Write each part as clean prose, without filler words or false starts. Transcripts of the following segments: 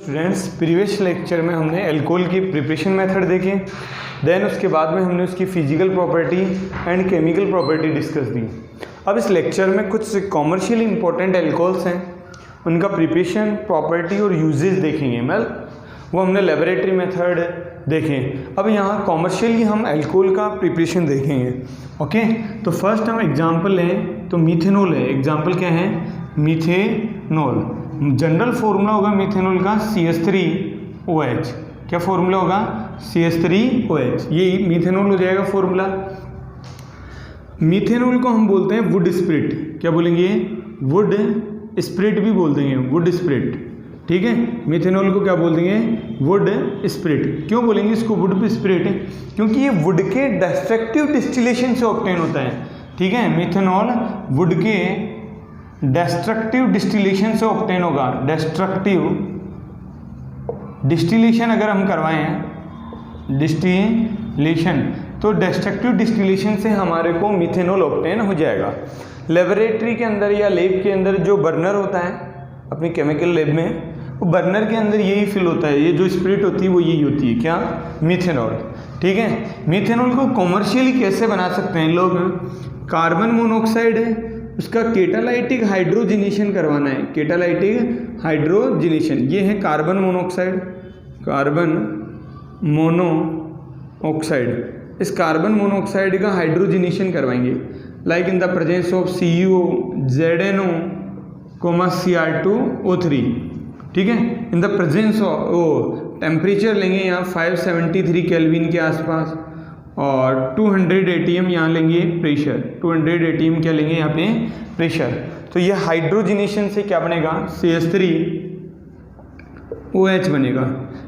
Students, previous lecture में हमने alcohol की प्रिपरेशन मेथड देखे, देन उसके बाद में हमने उसकी physical property and chemical property discuss the. अब इस लेक्चर में कुछ कॉमर्शियली इंपॉर्टेंट अल्कोहल्स हैं, उनका प्रिपरेशन, प्रॉपर्टी और यूजेज देखेंगे। मतलब वो हमने लेबोरेटरी मेथड देखें। अब यहाँ कॉमर्शियली हम अल्कोहल का प्रिपरेशन देखेंगे। ओके, तो फर्स्ट हम एग्जांपल लें तो मीथेनॉल है। एग्जांपल क्या है? मीथेनॉल। जनरल फॉर्मूला होगा मीथेनॉल का CH3OH। क्या फॉर्मूला होगा? CH3OH। ये मीथेनॉल हो जाएगा फॉर्मूला। मीथेनॉल को हम बोलते हैं वुड स्पिरिट। क्या बोलेंगे? वुड स्पिरिट भी बोल देंगे, वुड स्पिरिट। ठीक है, मीथेनॉल को क्या बोल देंगे? Would spirit. क्यों बोलेंगे इसको वुड स्पिरिट? क्योंकि ये वुड के डिस्ट्रक्टिव डिस्टिलेशन से ऑब्टेन होता है। ठीक है, मीथेनॉल वुड के डिस्ट्रक्टिव डिस्टिलेशन से ऑब्टेन होगा। डिस्ट्रक्टिव डिस्टिलेशन अगर हम करवाएं, डिस्टिलेशन, तो डिस्ट्रक्टिव डिस्टिलेशन से हमारे को मीथेनॉल ऑब्टेन हो जाएगा। लेबोरेटरी के अंदर या लैब के अंदर जो बर्नर होता है अपनी केमिकल लैब में, वो बर्नर के अंदर यही फिल होता है। ये जो स्पिरिट होती है वो यही होती है। क्या? मीथेनॉल। ठीक है, मीथेनॉल को कॉमर्शियली कैसे बना सकते हैं लोग? कार्बन मोनोऑक्साइड है, उसका केटालाइटिक हाइड्रोजिनेशन करवाना है। केटालाइटिक हाइड्रोजिनेशन, ये है कार्बन मोनोऑक्साइड। कार्बन मोनोऑक्साइड, इस कार्बन मोनोऑक्साइड का हाइड्रोजिनेशन करवाएंगे, like in the presence of CuO, ZnO, Cr2O3। ठीक है, in the presence of temperature लेंगे यहाँ 573 केल्विन के आसपास, और 200 ATM यहाँ लेंगे प्रेशर। 200 ATM क्या लेंगे यहाँ पे? प्रेशर। तो ये हाइड्रोजिनेशन से क्या बनेगा? CH3OH बनेगा,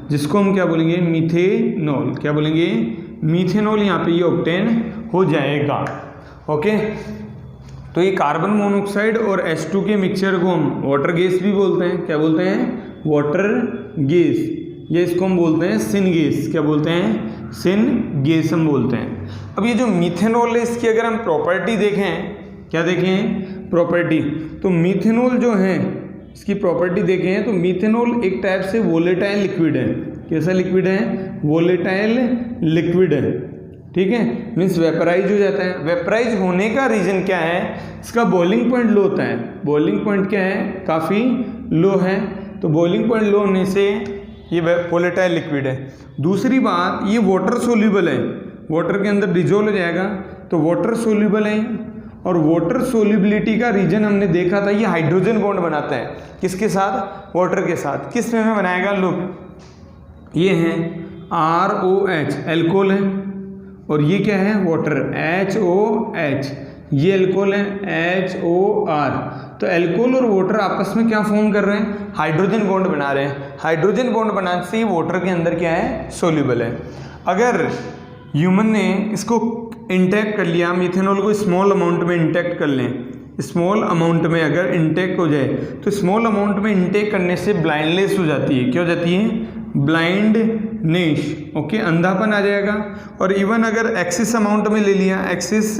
जिसको हम क्या बोलेंगे? मीथेनॉल। क्या बोलेंगे? मीथेनॉल। यहाँ पे ये ऑब्टेन हो जाएगा। ओके, तो ये कार्बन मोनोऑक्साइड और H2 के मिक्सचर को हम वाटर गैस भी बोलते हैं। क्या बोलते हैं? Water gas. ये इसको हम बोलते हैं सिन गैस। क्या बोलते हैं? सिन गैस हम बोलते हैं। अब ये जो मीथेनॉल है, इसकी अगर हम प्रॉपर्टी देखें, क्या देखें? प्रॉपर्टी। तो मीथेनॉल जो है, इसकी प्रॉपर्टी देखें तो मीथेनॉल एक टाइप से वोलेटाइल लिक्विड है। कैसा लिक्विड है? वोलेटाइल लिक्विड है। ठीक है, मीन्स वेपराइज हो जाता है। वेपराइज होने का रीज़न क्या है? इसका बॉइलिंग पॉइंट लो होता है। बॉइलिंग पॉइंट क्या है? काफ़ी लो है। तो बॉइलिंग पॉइंट लो होने से ये वोलेटाइल लिक्विड है। दूसरी बात, ये वाटर सोल्यूबल है, वाटर के अंदर डिजोल्व हो जाएगा, तो वाटर सोल्यूबल है। और वाटर सोल्यूबिलिटी का रीजन हमने देखा था, ये हाइड्रोजन बॉन्ड बनाता है। किसके साथ? वाटर के साथ। किस में बनाएगा? लुक, ये है ROH, एल्कोहल है, और ये क्या है? वाटर, HOH, ये एल्कोहल है, HOR। तो एल्कोहल और वाटर आपस में क्या फॉर्म कर रहे हैं? हाइड्रोजन बॉन्ड बना रहे हैं। हाइड्रोजन बॉन्ड बनाने से वाटर के अंदर क्या है? सोल्यूबल है। अगर ह्यूमन ने इसको इंटेक कर लिया, मीथेनॉल को स्मॉल अमाउंट में इंटेक्ट कर लें, स्मॉल अमाउंट में अगर इंटेक हो जाए, तो स्मॉल अमाउंट में इंटेक करने से ब्लाइंडनेस हो जाती है। क्या हो जाती है? ब्लाइंडनेस। ओके, अंधापन आ जाएगा। और इवन अगर एक्सिस अमाउंट में ले लिया, एक्सिस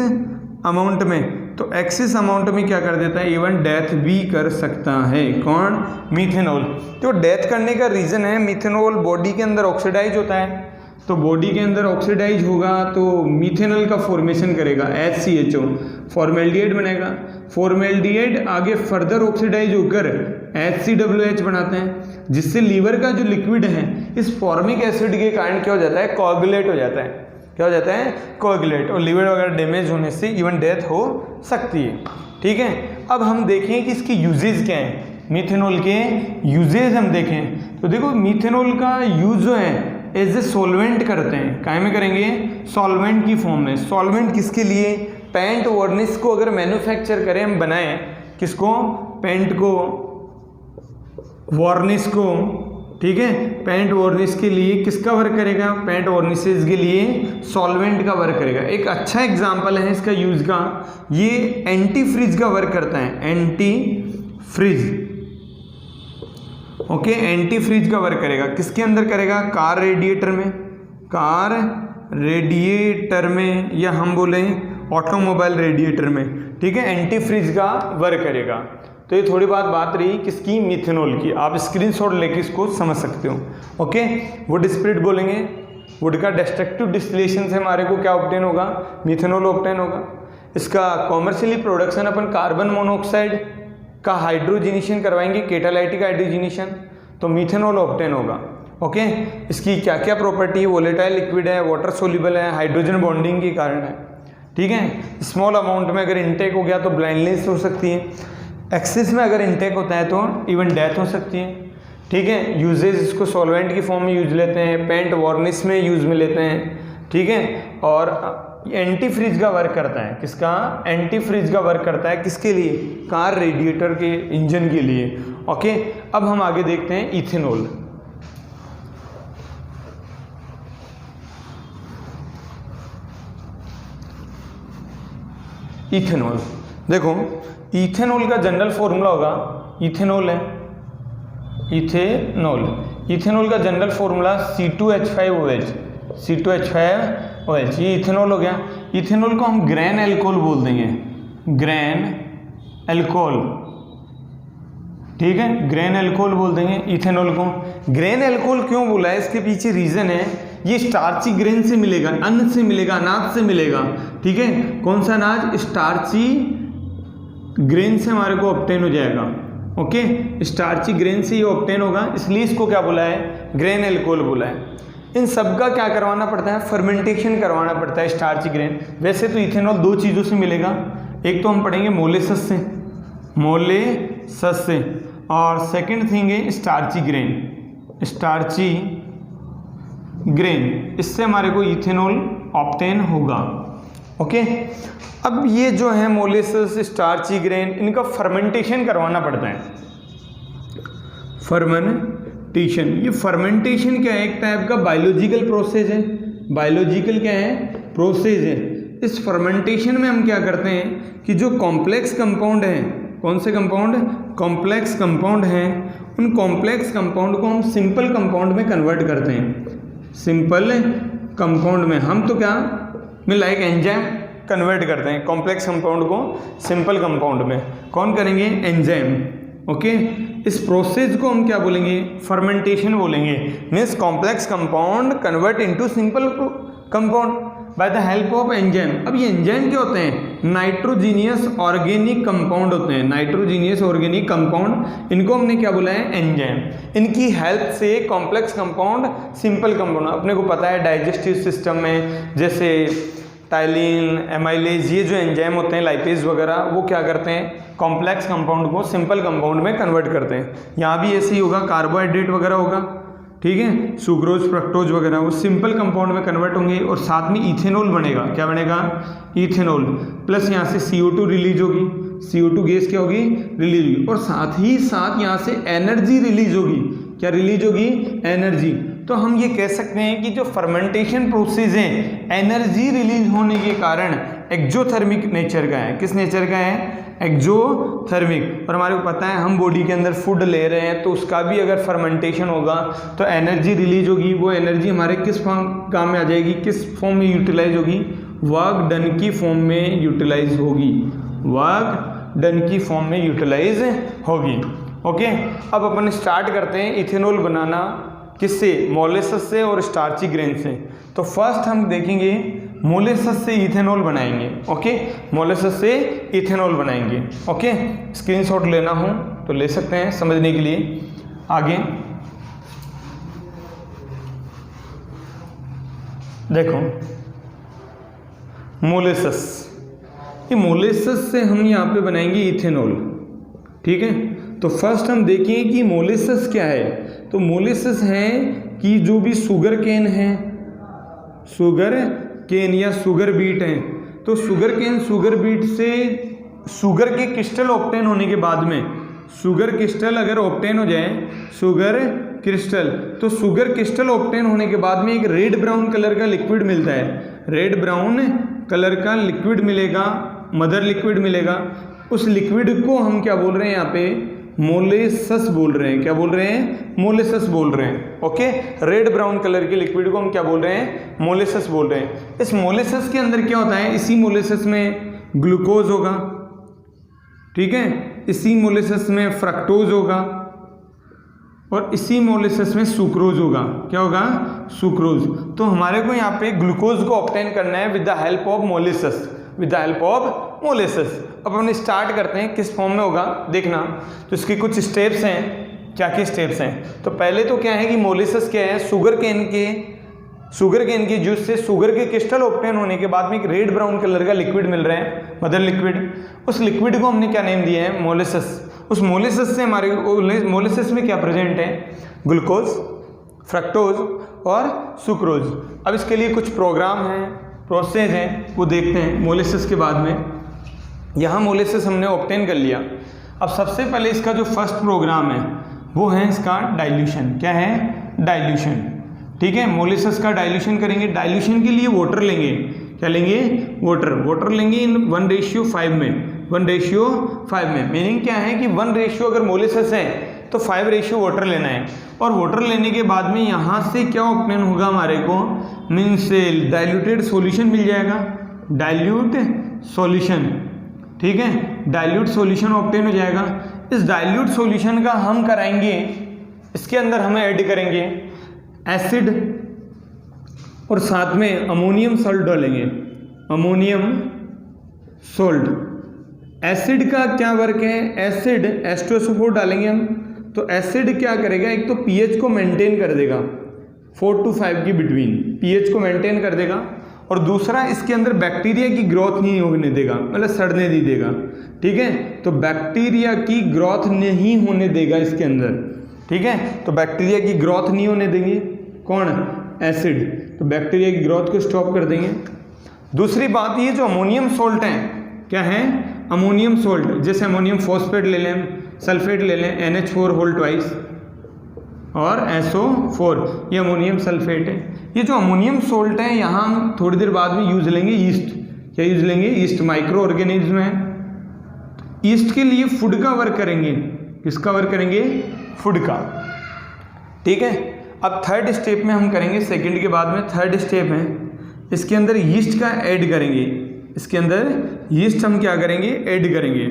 अमाउंट में, तो एक्सिस अमाउंट में क्या कर देता है? इवन डेथ भी कर सकता है। कौन? मीथेनॉल। तो डेथ करने का रीज़न है मीथेनॉल बॉडी के अंदर ऑक्सीडाइज होता है। तो बॉडी के अंदर ऑक्सीडाइज होगा तो मीथेनॉल का फॉर्मेशन करेगा, HCHO, फॉर्मेल्डिहाइड बनेगा। फॉर्मेल्डिहाइड आगे फर्दर ऑक्सीडाइज होकर HCOOH बनाते हैं, जिससे लीवर का जो लिक्विड है इस फॉर्मिक एसिड के कारण क्या हो जाता है? कोआगुलेट हो जाता है। क्या हो जाता है? कोआगुलेट। और लीवर वगैरह डैमेज होने से इवन डेथ हो सकती है। ठीक है, अब हम देखें कि इसके यूजेज क्या हैं। मीथेनॉल के यूजेज हम देखें तो देखो, मीथेनॉल का यूज जो है एज ए सॉल्वेंट करते हैं। काय में करेंगे? सॉल्वेंट की फॉर्म में। सॉल्वेंट किसके लिए? पेंट वार्निश को अगर मैन्युफैक्चर करें, हम बनाएं, किसको? पेंट को, वार्निश को। ठीक है, पेंट वार्निश के लिए किसका वर्क करेगा? पेंट वार्निशेस के लिए सॉल्वेंट का वर्क करेगा। एक अच्छा एग्जांपल है इसका यूज का, ये एंटी फ्रीज का वर्क करता है। Anti freeze. Okay, anti freeze का वर्क करेगा। किसके अंदर करेगा? कार रेडिएटर में। कार रेडिएटर में, या हम बोलें ऑटोमोबाइल रेडिएटर में। ठीक है, एंटी फ्रीज का वर्क करेगा। तो ये थोड़ी बात रही किसकी, मिथेनॉल की। आप स्क्रीनशॉट लेके इसको समझ सकते हो। ओके, वुड स्पिरिट बोलेंगे, वुड का डिस्ट्रक्टिव डिस्टिलेशन से हमारे को क्या ऑब्टेन होगा, मिथेनॉल ऑब्टेन होगा। इसका कॉमर्शियली प्रोडक्शन अपन कार्बन मोनोऑक्साइड का हाइड्रोजिनेशन करवाएंगे, कैटालाइटिक हाइड्रोजिनेशन, तो मिथेनॉल ऑब्टेन होगा। ओके, इसकी क्या क्या प्रॉपर्टी, वोलेटाइल लिक्विड है, वाटर सोल्यूबल है, हाइड्रोजन बॉन्डिंग के कारण है। ठीक है, स्मॉल अमाउंट में अगर इनटेक हो गया तो ब्लाइंडनेस हो सकती है, एक्सेस में अगर इनटेक होता है तो इवन डेथ हो सकती है। ठीक है, यूजेज इसको सॉल्वेंट की फॉर्म में यूज लेते हैं, पेंट वार्निश में यूज में लेते हैं। ठीक है, और एंटी फ्रीज का वर्क करता है, किसका, एंटी फ्रीज का वर्क करता है, किसके लिए, कार रेडिएटर के इंजन के लिए। ओके, अब हम आगे देखते हैं इथेनॉल। इथेनॉल, देखो इथेनॉल का जनरल फॉर्मूला होगा, इथेनॉल है, इथेनॉल का जनरल फॉर्मूला C2H5OH, C2H5OH, ये इथेनॉल हो गया। इथेनॉल को हम ग्रेन एल्कोहल बोल देंगे, ग्रेन एल्कोहल। ठीक है, ग्रेन एल्कोहल बोल देंगे इथेनॉल को। ग्रेन एल्कोहल क्यों बोला है, इसके पीछे रीजन है, ये स्टार्ची ग्रेन से मिलेगा, अन्न से मिलेगा, अनाज से मिलेगा। ठीक है, कौन सा अनाज, स्टार्ची ग्रेन से हमारे को ऑब्टेन हो जाएगा। ओके, स्टार्ची ग्रेन से ये ऑब्टेन होगा, इसलिए इसको क्या बोला है, ग्रेन एल्कोहल बोला है। इन सब का क्या करवाना पड़ता है, फर्मेंटेशन करवाना पड़ता है स्टार्ची ग्रेन। वैसे तो इथेनॉल दो चीज़ों से मिलेगा, एक तो हम पढ़ेंगे मोलेसस से, मोलेसस से, और सेकंड थिंग है स्टार्ची ग्रेन, स्टार्ची ग्रेन, इससे हमारे को इथेनॉल ऑब्टेन होगा। ओके, अब ये जो है मोलेसस, स्टार्ची ग्रेन, इनका फर्मेंटेशन करवाना पड़ता है, फर्मेंटेशन। ये फर्मेंटेशन क्या है, एक टाइप का बायोलॉजिकल प्रोसेस है, बायोलॉजिकल क्या है, प्रोसेस है। इस फर्मेंटेशन में हम क्या करते हैं कि जो कॉम्प्लेक्स कंपाउंड हैं, कौन से कंपाउंड, कॉम्प्लेक्स कंपाउंड हैं, उन कॉम्प्लेक्स कंपाउंड को हम सिंपल कंपाउंड में कन्वर्ट करते हैं। सिंपल कंपाउंड में हम तो क्या में लाइक एंजाइम कन्वर्ट करते हैं, कॉम्प्लेक्स कंपाउंड को सिंपल कंपाउंड में कौन करेंगे, एंजाइम। ओके, इस प्रोसेस को हम क्या बोलेंगे, फर्मेंटेशन बोलेंगे। Means complex compound convert into simple compound by the help of enzyme. अब ये एंजाइम क्या होते हैं, नाइट्रोजीनियस ऑर्गेनिक कंपाउंड होते हैं, नाइट्रोजीनियस ऑर्गेनिक कंपाउंड, इनको हमने क्या बोला है, एंजाइम। इनकी हेल्प से कॉम्प्लेक्स कंपाउंड सिंपल कंपाउंड, अपने को पता है डाइजेस्टिव सिस्टम में जैसे टाइलिन, एमाइलेज, ये जो एंजाइम होते हैं, लाइपेज वगैरह, वो क्या करते हैं, कॉम्प्लेक्स कंपाउंड को सिंपल कंपाउंड में कन्वर्ट करते हैं। यहाँ भी ऐसे ही होगा, कार्बोहाइड्रेट वगैरह होगा, ठीक है, सुक्रोज, फ्रक्टोज वगैरह, वो सिंपल कंपाउंड में कन्वर्ट होंगे और साथ में इथेनॉल बनेगा। क्या बनेगा, इथेनॉल, प्लस यहाँ से CO2 रिलीज होगी, CO2 गैस क्या होगी, रिलीज होगी, और साथ ही साथ यहाँ से एनर्जी रिलीज होगी। क्या रिलीज होगी, एनर्जी। तो हम ये कह सकते हैं कि जो फर्मेंटेशन प्रोसेस है, एनर्जी रिलीज होने के कारण एक्जोथर्मिक नेचर का है। किस नेचर का है, एक्जोथर्मिक। और हमारे को पता है हम बॉडी के अंदर फूड ले रहे हैं तो उसका भी अगर फर्मेंटेशन होगा तो एनर्जी रिलीज होगी। वो एनर्जी हमारे किस फॉर्म काम में आ जाएगी, किस फॉर्म में यूटिलाइज होगी, वर्क डन की फॉर्म में यूटिलाइज होगी, वर्क डन की फॉर्म में यूटिलाइज होगी। ओके, अब अपन स्टार्ट करते हैं इथेनॉल बनाना, किससे, मोलेसस से और स्टार्ची ग्रेन से। तो फर्स्ट हम देखेंगे मोलेसस से इथेनॉल बनाएंगे। ओके, मोलेसस से इथेनॉल बनाएंगे। ओके, स्क्रीनशॉट लेना हो तो ले सकते हैं समझने के लिए। आगे देखो, मोलेसस, ये मोलेसस से हम यहाँ पे बनाएंगे इथेनॉल। ठीक है, तो फर्स्ट हम देखेंगे कि मोलेसस क्या है। तो मोलेसस है कि जो भी शुगर केन है, शुगर केन या शुगर बीट है, तो शुगर केन, शुगर बीट से शुगर के क्रिस्टल ऑब्टेन होने के बाद में, शुगर क्रिस्टल अगर ऑब्टेन हो जाए, शुगर क्रिस्टल, तो शुगर क्रिस्टल ऑब्टेन होने के बाद में एक रेड ब्राउन कलर का लिक्विड मिलता है, रेड ब्राउन कलर का लिक्विड मिलेगा, मदर लिक्विड मिलेगा। उस लिक्विड को हम क्या बोल रहे हैं, यहाँ पे मोलेसस बोल रहे हैं। क्या बोल रहे हैं, मोलेसस बोल रहे हैं। ओके, रेड ब्राउन कलर के लिक्विड को हम क्या बोल रहे हैं, मोलेसस बोल रहे हैं। इस मोलेसस के अंदर क्या होता है, इसी मोलेसस में ग्लूकोज होगा। ठीक है, इसी मोलेसेस में फ्रक्टोज होगा और इसी मोलेसेस में सुक्रोज होगा। क्या होगा? सुक्रोज। तो हमारे को यहाँ पे ग्लूकोज को ऑब्टेन करना है with the help of molasses, with the help of molasses. अब हम स्टार्ट करते हैं, किस फॉर्म में होगा देखना। तो इसके कुछ स्टेप्स हैं। क्या क्या स्टेप्स हैं? तो पहले तो क्या है कि मोलेसेस क्या है, शुगर केन के जूस से शुगर के क्रिस्टल ऑब्टेन होने के बाद में एक रेड ब्राउन कलर का लिक्विड मिल रहा है, मदर लिक्विड। उस लिक्विड को हमने क्या नेम दिया है? मोलेसेस। उस मोलेसेस से हमारे मोलेसेस में क्या प्रेजेंट है? ग्लूकोज, फ्रक्टोज और सुक्रोज। अब इसके लिए कुछ प्रोग्राम हैं, प्रोसेस हैं, वो देखते हैं मोलेसेस के बाद में। यहाँ मोलेसेस हमने ऑब्टेन कर लिया। अब सबसे पहले इसका जो फर्स्ट प्रोग्राम है वो है इसका डाइल्यूशन। क्या है? डाइल्यूशन। ठीक है, मोलेसेस का डाइल्यूशन करेंगे। डाइल्यूशन के लिए वाटर लेंगे। क्या लेंगे? वाटर लेंगे इन 1:5 में, 1:5 में। मीनिंग क्या है कि 1 अगर मोलेसेस है तो 5 वाटर लेना है। और वाटर लेने के बाद में यहाँ से क्या ऑब्टेन होगा हमारे को? मीन्स डाइल्यूटेड सॉल्यूशन मिल जाएगा, डाइल्यूट सॉल्यूशन। ठीक है, डाइल्यूट सॉल्यूशन ऑब्टेन हो जाएगा। इस डाइल्यूट सॉल्यूशन का हम कराएंगे, इसके अंदर हमें ऐड करेंगे एसिड और साथ में अमोनियम सॉल्ट डालेंगे, अमोनियम सॉल्ट। एसिड का क्या वर्क है? एसिड H2SO4 डालेंगे हम। तो एसिड क्या करेगा? एक तो पीएच को मेंटेन कर देगा 4 to 5 के बिटवीन, पीएच को मेंटेन कर देगा। और दूसरा, इसके अंदर बैक्टीरिया की ग्रोथ नहीं होने देगा, मतलब सड़ने नहीं देगा। ठीक है, तो बैक्टीरिया की ग्रोथ नहीं होने देगा इसके अंदर। ठीक है, तो बैक्टीरिया की ग्रोथ नहीं होने देंगे कौन? एसिड। तो बैक्टीरिया की ग्रोथ को स्टॉप कर देंगे। दूसरी बात, ये जो अमोनियम सॉल्ट है, क्या है? Ammonium salt. जैसे अमोनियम फॉस्फेट ले लें, सल्फेट ले लें, NH4 होल ट्वाइस और SO4, ये अमोनियम सल्फेट है। ये जो अमोनियम सॉल्ट है यहाँ हम थोड़ी देर बाद में यूज लेंगे ईस्ट। क्या यूज लेंगे? ईस्ट। माइक्रो ऑर्गेनिज्म है, ईस्ट के लिए फूड का वर्क करेंगे। किसका वर्क करेंगे? फूड का। ठीक है, अब थर्ड स्टेप में हम करेंगे, सेकंड के बाद में थर्ड स्टेप है, इसके अंदर यीस्ट का ऐड करेंगे। इसके अंदर यीस्ट हम क्या करेंगे? ऐड करेंगे।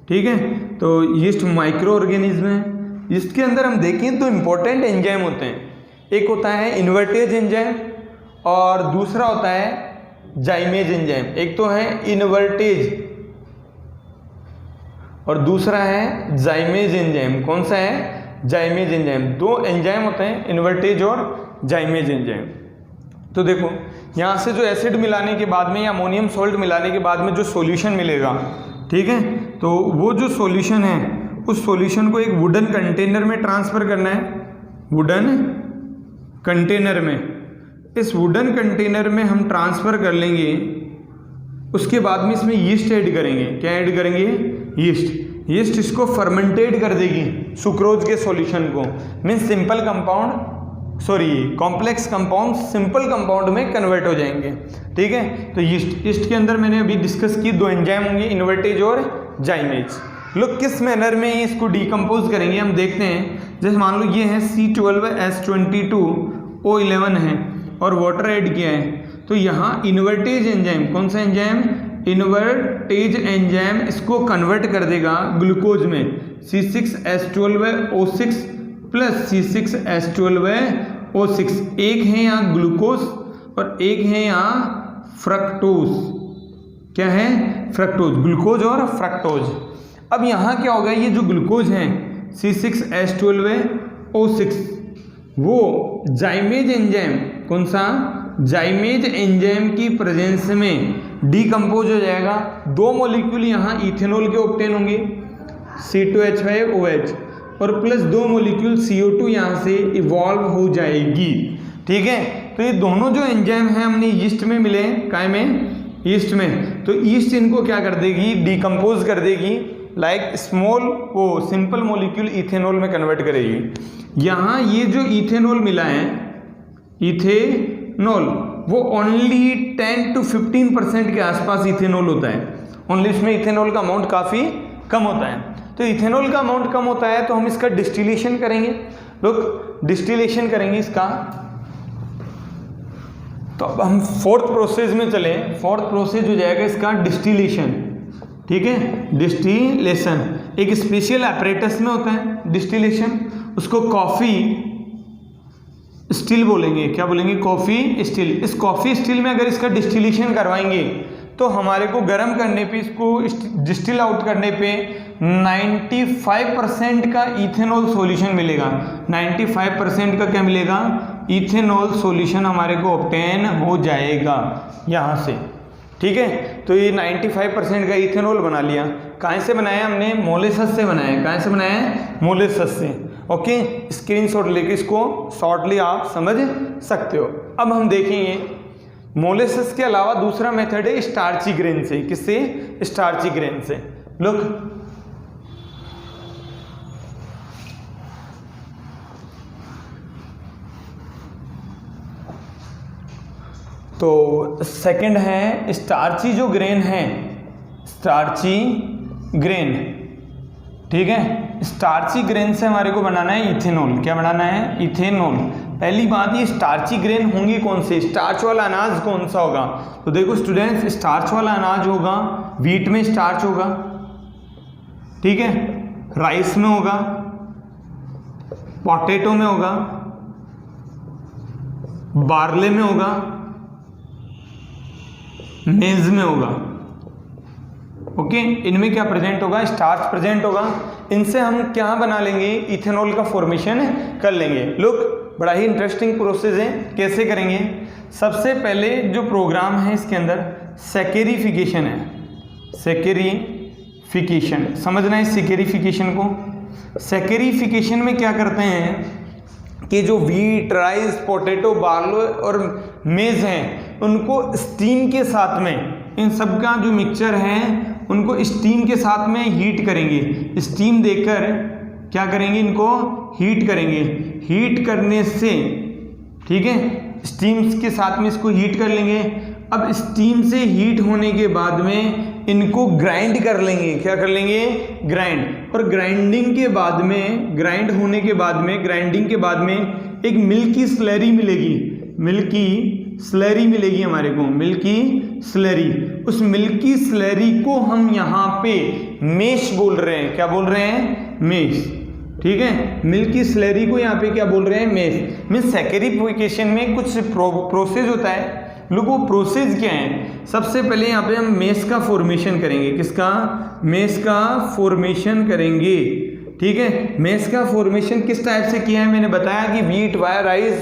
ठीक है, तो यीस्ट माइक्रो ऑर्गेनिज्म है। यीस्ट के अंदर हम देखें तो इंपॉर्टेंट एंजाइम होते हैं। एक होता है इन्वर्टेज एंजाइम और दूसरा होता है जाइमेज एंजाइम। एक तो है इन्वर्टेज और दूसरा है जाइमेज एंजाइम। कौन सा है? जाइमेज एंजाइम। दो एंजाइम होते हैं, इन्वर्टेज और जाइमेज एंजाइम। तो देखो, यहाँ से जो एसिड मिलाने के बाद में या अमोनियम सॉल्ट मिलाने के बाद में जो सॉल्यूशन मिलेगा, ठीक है, तो वो जो सॉल्यूशन है उस सॉल्यूशन को एक वुडन कंटेनर में ट्रांसफ़र करना है, वुडन कंटेनर में। इस वुडन कंटेनर में हम ट्रांसफ़र कर लेंगे। उसके बाद में इसमें यीस्ट ऐड करेंगे। क्या ऐड करेंगे? यीस्ट इसको फर्मेंटेड कर देगी सुक्रोज के सॉल्यूशन को। Means simple compound complex compound simple compound में कन्वर्ट हो जाएंगे। ठीक है, तो यीस्ट के अंदर मैंने अभी डिस्कस की दो एंजाइम होंगे, इन्वर्टेज और जाइमेज। लोग किस मैनर में इसको डिकम्पोज करेंगे हम देखते हैं। जैसे मान लो ये है C12H22O11 है और वाटर ऐड किया है, तो यहाँ इन्वर्टेज एंजाइम, कौन सा एंजाइम? इन्वर्टेज एंजाइम इसको कन्वर्ट कर देगा ग्लूकोज में, C6H12O6 प्लस C6H12O6। एक है यहाँ ग्लूकोज और एक है यहाँ फ्रक्टोज। क्या है? फ्रक्टोज, ग्लूकोज और फ्रक्टोज। अब यहाँ क्या होगा? ये जो ग्लूकोज है C6H12O6 वो जाइमेज एंजाइम, कौन सा? जाइमेज एंजाइम की प्रेजेंस में डीकम्पोज हो जाएगा। दो मॉलिक्यूल यहाँ इथेनॉल के ऑब्टेन होंगे, C2H5OH, और प्लस दो मॉलिक्यूल CO2 यहाँ से इवॉल्व हो जाएगी। ठीक है, तो ये दोनों जो एंजाइम हैं हमने यीस्ट में मिले, काय में? यीस्ट में। तो यीस्ट इनको क्या कर देगी? डीकम्पोज कर देगी, लाइक स्मॉल वो सिंपल मॉलिक्यूल इथेनॉल में कन्वर्ट करेगी। यहाँ ये जो इथेनॉल मिला है, इथेनॉल, वो ओनली 10 to 15% के आसपास इथेनॉल होता है। ओनली इसमें इथेनॉल का अमाउंट काफ़ी कम होता है। तो इथेनॉल का अमाउंट कम होता है तो हम इसका डिस्टिलेशन करेंगे। लोग डिस्टिलेशन करेंगे इसका। तो अब हम फोर्थ प्रोसेस में चलें। फोर्थ प्रोसेस हो जाएगा इसका डिस्टिलेशन। ठीक है, डिस्टिलेशन। एक स्पेशल एपरेटस में होता है डिस्टिलेशन, उसको कॉफ़ी स्टिल बोलेंगे। क्या बोलेंगे? Coffee still. इस कॉफ़ी स्टिल में अगर इसका डिस्टिलेशन करवाएंगे तो हमारे को गर्म करने पे, इसको डिस्टिल आउट करने पे 95% का इथेनॉल सॉल्यूशन मिलेगा। 95% का क्या मिलेगा? इथेनॉल सॉल्यूशन हमारे को ऑब्टेन हो जाएगा यहाँ से। ठीक है, तो ये 95% का इथेनॉल बना लिया। कहाँ से बनाया हमने? मोलेसस से बनाया। कहाँ से बनाया है? मोलेसस से। ओके, स्क्रीनशॉट लेके इसको शॉर्टली आप समझ सकते हो। अब हम देखेंगे मोलेसस के अलावा दूसरा मेथड है स्टार्ची ग्रेन से। किससे? स्टार्ची ग्रेन से। लुक, तो सेकंड है स्टार्ची जो ग्रेन है, स्टार्ची ग्रेन। ठीक है, स्टार्ची ग्रेन से हमारे को बनाना है इथेनॉल। क्या बनाना है? इथेनॉल। पहली बात, ये स्टार्ची ग्रेन होंगी कौन से? स्टार्च वाला अनाज कौन सा होगा? तो देखो स्टूडेंट्स, स्टार्च वाला अनाज होगा, व्हीट में स्टार्च होगा, ठीक है, राइस में होगा, पोटैटो में होगा, बार्ले में होगा, मेज में होगा। ओके, इनमें क्या प्रेजेंट होगा? स्टार्च प्रेजेंट होगा। इनसे हम क्या बना लेंगे? इथेनॉल का फॉर्मेशन कर लेंगे। लुक, बड़ा ही इंटरेस्टिंग प्रोसेस है। कैसे करेंगे? सबसे पहले जो प्रोग्राम है इसके अंदर सैकेरिफिकेशन है। सैकेरिफिकेशन समझना है। सैकेरिफिकेशन को, सैकेरिफिकेशन में क्या करते हैं कि जो व्हीट, राइस, पोटैटो, बार्ले और मेज हैं उनको स्टीम के साथ में, इन सब का जो मिक्सचर है उनको स्टीम के साथ में हीट करेंगे। स्टीम देकर क्या करेंगे? इनको हीट करेंगे। हीट करने से, ठीक है, स्टीम के साथ में इसको हीट कर लेंगे। अब स्टीम से हीट होने के बाद में इनको ग्राइंड कर लेंगे। क्या कर लेंगे? ग्राइंड। और ग्राइंडिंग के बाद में, ग्राइंड होने के बाद में, ग्राइंडिंग के बाद में एक मिल्की स्लरी मिलेगी। मिल्की स्लरी मिलेगी हमारे को, मिल्की स्लरी। उस मिल्की स्लरी को हम यहाँ पे मेश बोल रहे हैं। क्या बोल रहे हैं? मेश। ठीक है, मिल्की स्लरी को यहाँ पे क्या बोल रहे हैं? मेश। मीन्स सैकेरिफिकेशन में कुछ प्रोसेस होता है। लोग वो प्रोसेस क्या है? सबसे पहले यहाँ पे हम मेश का फॉर्मेशन करेंगे। किसका? मेश का फॉर्मेशन करेंगे। ठीक है, मेश का फॉर्मेशन किस टाइप से किया है? मैंने बताया कि व्हीट, राइस,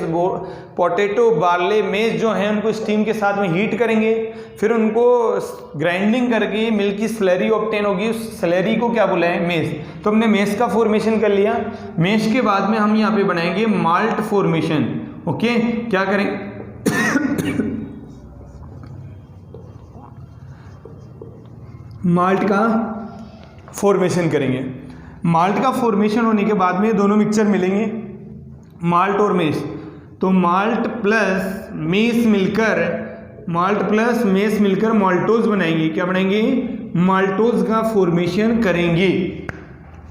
पोटैटो, बार्ले, मेज जो हैं उनको स्टीम के साथ में हीट करेंगे, फिर उनको ग्राइंडिंग करके मिल्की स्लरी ऑब्टेन होगी। उस स्लरी को क्या बोला है? मेश। तो हमने मेश का फॉर्मेशन कर लिया। मेश के बाद में हम यहाँ पे बनाएंगे माल्ट फॉर्मेशन। ओके, क्या करेंगे? माल्ट का फॉर्मेशन करेंगे। माल्ट का फॉर्मेशन होने के बाद में दोनों मिक्सचर मिलेंगे, माल्ट और मेश। तो माल्ट प्लस मेश मिलकर, माल्ट प्लस मेश मिलकर माल्टोज बनाएंगे। क्या बनाएंगे? माल्टोज का फॉर्मेशन करेंगे।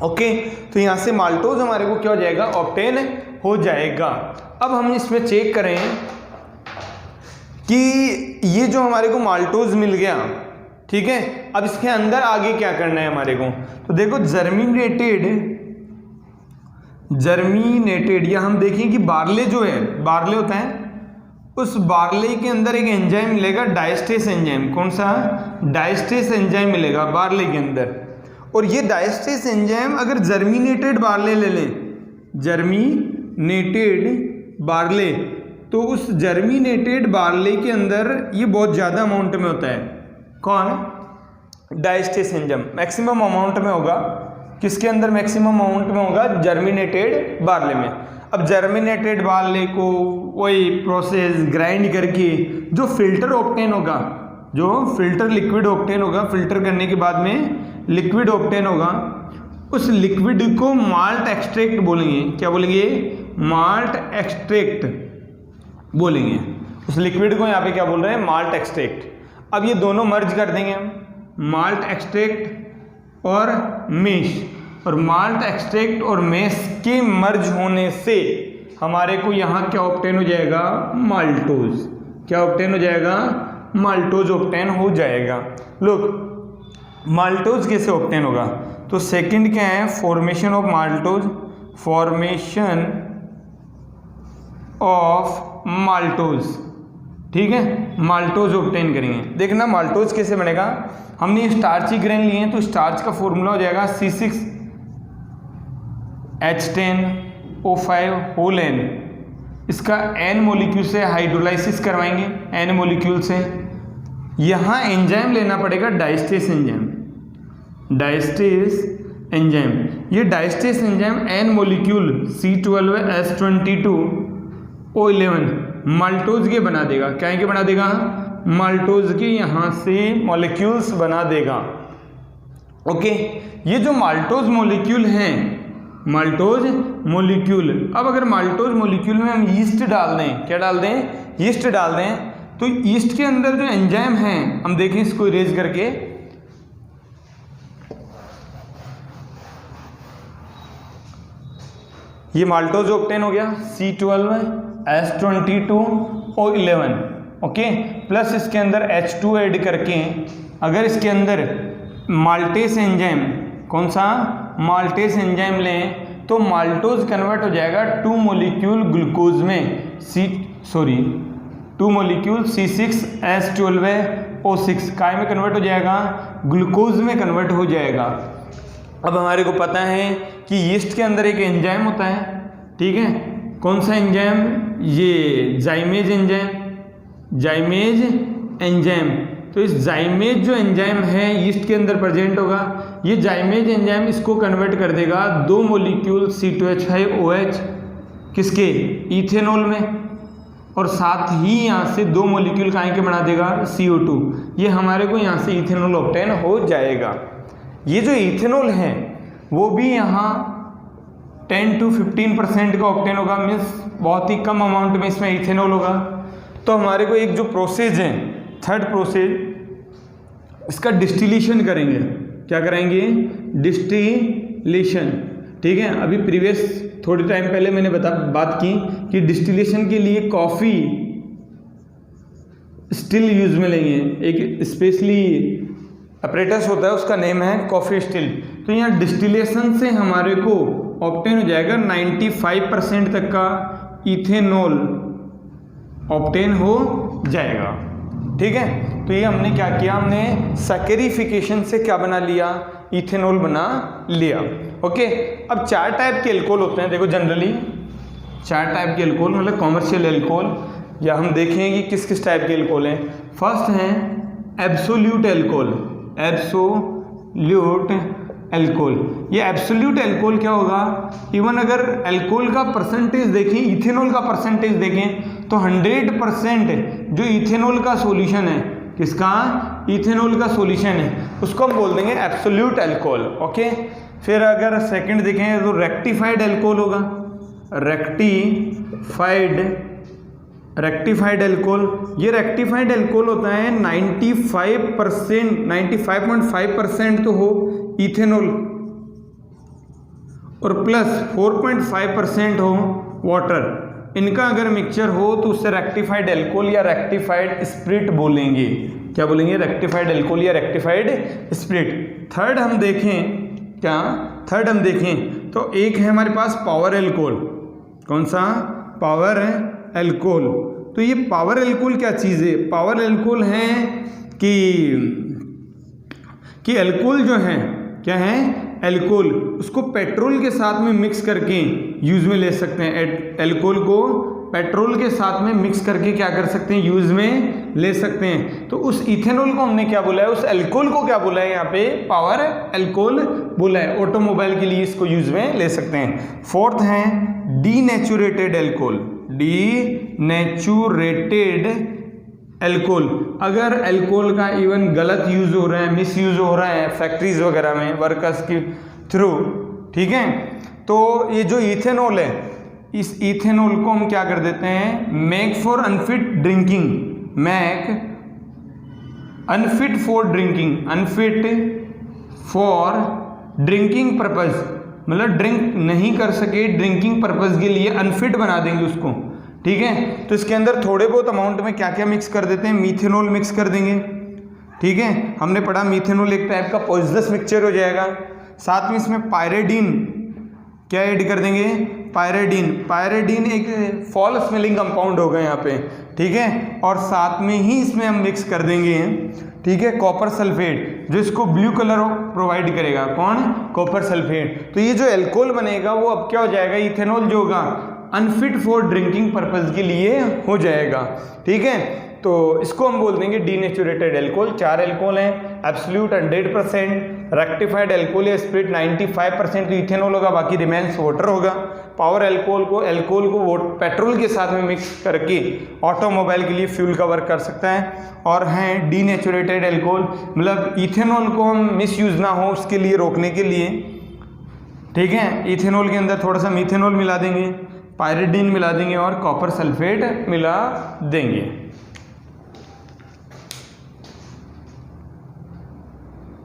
ओके, तो यहाँ से माल्टोज हमारे को क्या हो जाएगा? ऑब्टेन हो जाएगा। अब हम इसमें चेक करें कि ये जो हमारे को माल्टोज मिल गया, ठीक है, अब इसके अंदर आगे क्या करना है हमारे को? तो देखो जर्मिनेटेड या हम देखें कि बार्ले जो है, बार्ले होता है, उस बार्ले के अंदर एक एंजाइम मिलेगा, डायस्टेस एंजाइम। कौन सा? डायस्टेस एंजाइम मिलेगा बार्ले के अंदर। और ये डायस्टेस एंजाइम अगर जर्मिनेटेड बार्ले ले लें, जर्मिनेटेड बार्ले, तो उस जर्मिनेटेड बार्ले के अंदर ये बहुत ज़्यादा अमाउंट में होता है। कौन? डायस्टेस एंजाइम मैक्सिमम अमाउंट में होगा। किसके अंदर मैक्सिमम अमाउंट में होगा? जर्मिनेटेड बार्ले में। अब जर्मिनेटेड बार्ले को वही प्रोसेस ग्राइंड करके जो फिल्टर ऑब्टेन होगा, जो फिल्टर लिक्विड ऑब्टेन होगा, फिल्टर करने के बाद में लिक्विड ऑब्टेन होगा, उस लिक्विड को माल्ट एक्सट्रैक्ट बोलेंगे। क्या बोलेंगे? माल्ट एक्सट्रैक्ट बोलेंगे। उस लिक्विड को यहाँ पे क्या बोल रहे हैं? Malt extract. अब ये दोनों मर्ज कर देंगे हम, माल्ट एक्सट्रैक्ट और मेश। और माल्ट एक्सट्रैक्ट और मेश के मर्ज होने से हमारे को यहाँ क्या ऑब्टेन हो जाएगा? माल्टोज। क्या ऑब्टेन हो जाएगा? माल्टोज ऑब्टेन हो जाएगा। लोग, माल्टोज कैसे ऑब्टेन होगा? तो सेकंड क्या है, formation of maltose, formation of maltose, ठीक है, माल्टोज ऑब्टेन करेंगे। देखना माल्टोज कैसे बनेगा, हमने स्टार्ची ग्रेन लिए हैं तो स्टार्च का फॉर्मूला हो जाएगा C6H10O5 होल N, इसका N मॉलिक्यूल से हाइड्रोलाइसिस करवाएंगे, N मॉलिक्यूल से। यहाँ एंजाइम लेना पड़ेगा डाइस्टेस एंजाइम, डाइस्टेस एंजाइम। ये diastase enzyme N molecule C12H22O11 maltose के बना देगा। क्या के बना देगा, माल्टोज के यहाँ से मॉलिक्यूल्स बना देगा। ओके, ये जो माल्टोज मॉलिक्यूल हैं, माल्टोज मॉलिक्यूल, अब अगर माल्टोज मॉलिक्यूल में हम यीस्ट डाल दें, क्या डाल दें, यीस्ट डाल दें, तो यीस्ट के अंदर जो एंजाइम हैं, हम देखें इसको इरेज करके, ये माल्टोज ऑब्टेन हो गया C12H22O11, ओके, प्लस इसके अंदर H2 ऐड करके अगर इसके अंदर माल्टेस एंजाइम, कौन सा, माल्टेस एंजाइम लें तो माल्टोज कन्वर्ट हो जाएगा 2 मॉलिक्यूल ग्लूकोज में, 2 मॉलिक्यूल C6H12O6 काय में कन्वर्ट हो जाएगा, ग्लूकोज में कन्वर्ट हो जाएगा। अब हमारे को पता है कि यीस्ट के अंदर एक एंजाइम होता है, ठीक है, कौन सा एंजाइम, ये जाइमेज एंजाइम, जाइमेज एंजाइम। तो इस जाइमेज जो एंजाइम है यीस्ट के अंदर प्रेजेंट होगा, ये जाइमेज एंजाइम इसको कन्वर्ट कर देगा 2 मॉलिक्यूल C2H5OH किसके, इथेनॉल में, और साथ ही यहाँ से 2 मॉलिक्यूल काहे के बना देगा, CO2। ये हमारे को यहाँ से इथेनॉल ऑब्टेन हो जाएगा। ये जो इथेनॉल है वो भी यहाँ 10 to 15% का ऑब्टेन होगा, मीन्स बहुत ही कम अमाउंट में इसमें इथेनॉल होगा। तो हमारे को एक जो प्रोसेस है, थर्ड प्रोसेस, इसका डिस्टिलेशन करेंगे। क्या कराएंगे, डिस्टिलेशन, ठीक है। अभी प्रीवियस थोड़ी टाइम पहले मैंने बात की कि डिस्टिलेशन के लिए कॉफ़ी स्टिल यूज में लेंगे, एक स्पेशली अपरेटस होता है, उसका नेम है कॉफ़ी स्टिल। तो यहाँ डिस्टिलेशन से हमारे को ऑब्टेन हो जाएगा 95% तक का इथेनॉल ऑब्टेन हो जाएगा, ठीक है। तो ये हमने क्या किया, हमने सैकरिफिकेशन से क्या बना लिया, इथेनॉल बना लिया। ओके, अब 4 टाइप के एल्कोहल होते हैं। देखो जनरली 4 टाइप के एल्कोहल, मतलब कॉमर्शियल एल्कोहल, या हम देखें कि किस किस टाइप के एल्कोहल हैं। फर्स्ट है एब्सोल्यूट एल्कोहल, एब्सोल्यूट एल्कोहल। ये एब्सोल्यूट एल्कोहल क्या होगा, इवन अगर एल्कोहल का परसेंटेज देखें, इथेनॉल का परसेंटेज देखें तो 100% जो इथेनॉल का सॉल्यूशन है, किसका, इथेनॉल का सॉल्यूशन है, उसको हम बोल देंगे एब्सोल्यूट एल्कोहल। ओके, फिर अगर सेकंड देखें तो रेक्टिफाइड एल्कोहल होगा, रेक्टिफाइड एल्कोहल। ये रेक्टिफाइड एल्कोहल होता है 95.5% तो हो इथेनॉल और प्लस 4.5% हो वाटर। इनका अगर मिक्सचर हो तो उससे रेक्टिफाइड एल्कोहल या रेक्टिफाइड स्पिरिट बोलेंगे। क्या बोलेंगे, रेक्टिफाइड एल्कोहल या रेक्टिफाइड स्पिरिट। थर्ड हम देखें तो एक है हमारे पास पावर एल्कोहल। कौन सा, पावर एल्कोहल। तो ये पावर एल्कोहल क्या चीज़ है, पावर एल्कोहल है कि एल्कोहल जो है, क्या है, एल्कोहल, उसको पेट्रोल के साथ में मिक्स करके यूज में ले सकते हैं। एल्कोहल को पेट्रोल के साथ में मिक्स करके क्या कर सकते हैं, यूज में ले सकते हैं। तो उस इथेनॉल को हमने क्या बोला है, उस एल्कोहल को क्या बोला है, यहाँ पे पावर एल्कोहल बोला है। ऑटोमोबाइल के लिए इसको यूज में ले सकते हैं। फोर्थ है डीनेचुरेटेड एल्कोहल, डीनेचुरेटेड एल्कोहल। अगर एल्कोहल का इवन गलत यूज हो रहा है, मिस यूज हो रहा है फैक्ट्रीज वगैरह में वर्कर्स के थ्रू, ठीक है, तो ये जो इथेनॉल है, इस इथेनॉल को हम क्या कर देते हैं, make for unfit drinking, make unfit for drinking, unfit for drinking purpose, मतलब ड्रिंक नहीं कर सके ड्रिंकिंग पर्पज के लिए अनफिट बना देंगे उसको, ठीक है। तो इसके अंदर थोड़े बहुत अमाउंट में क्या क्या मिक्स कर देते हैं, मीथेनॉल मिक्स कर देंगे, ठीक है। हमने पढ़ा मीथेनॉल एक टाइप का पॉइजनस मिक्सचर हो जाएगा। साथ में इसमें पायरेडीन क्या ऐड कर देंगे, पायरेडीन एक फॉल स्मेलिंग कंपाउंड होगा यहाँ पे, ठीक है। और साथ में ही इसमें हम मिक्स कर देंगे, ठीक है, कॉपर सल्फेट, जो इसको ब्लू कलर प्रोवाइड करेगा, कौन, कॉपर सल्फेट। तो ये जो एल्कोहल बनेगा वो अब क्या हो जाएगा, इथेनॉल जो होगा अनफिट फॉर ड्रिंकिंग पर्पज के लिए हो जाएगा, ठीक है। तो इसको हम बोल देंगे डीनेचुरेटेड एल्कोहल। 4 एल्कोहल हैं, एब्सोल्यूट 100%, रेक्टिफाइड एल्कोहल या स्प्लिट 95% तो इथेनॉल होगा, बाकी रिमेन्स वाटर होगा। पावर एल्कोहल को पेट्रोल के साथ में मिक्स करके ऑटोमोबाइल के लिए फ्यूल का वर्क कर सकता है। और हैं डीनेचुरेटेड एल्कोहल, मतलब इथेनॉल को हम मिसयूज ना हो उसके लिए, रोकने के लिए, ठीक है। इथेनॉल के अंदर थोड़ा सा मीथेनॉल मिला देंगे, पायरेडीन मिला देंगे और कॉपर सल्फेट मिला देंगे।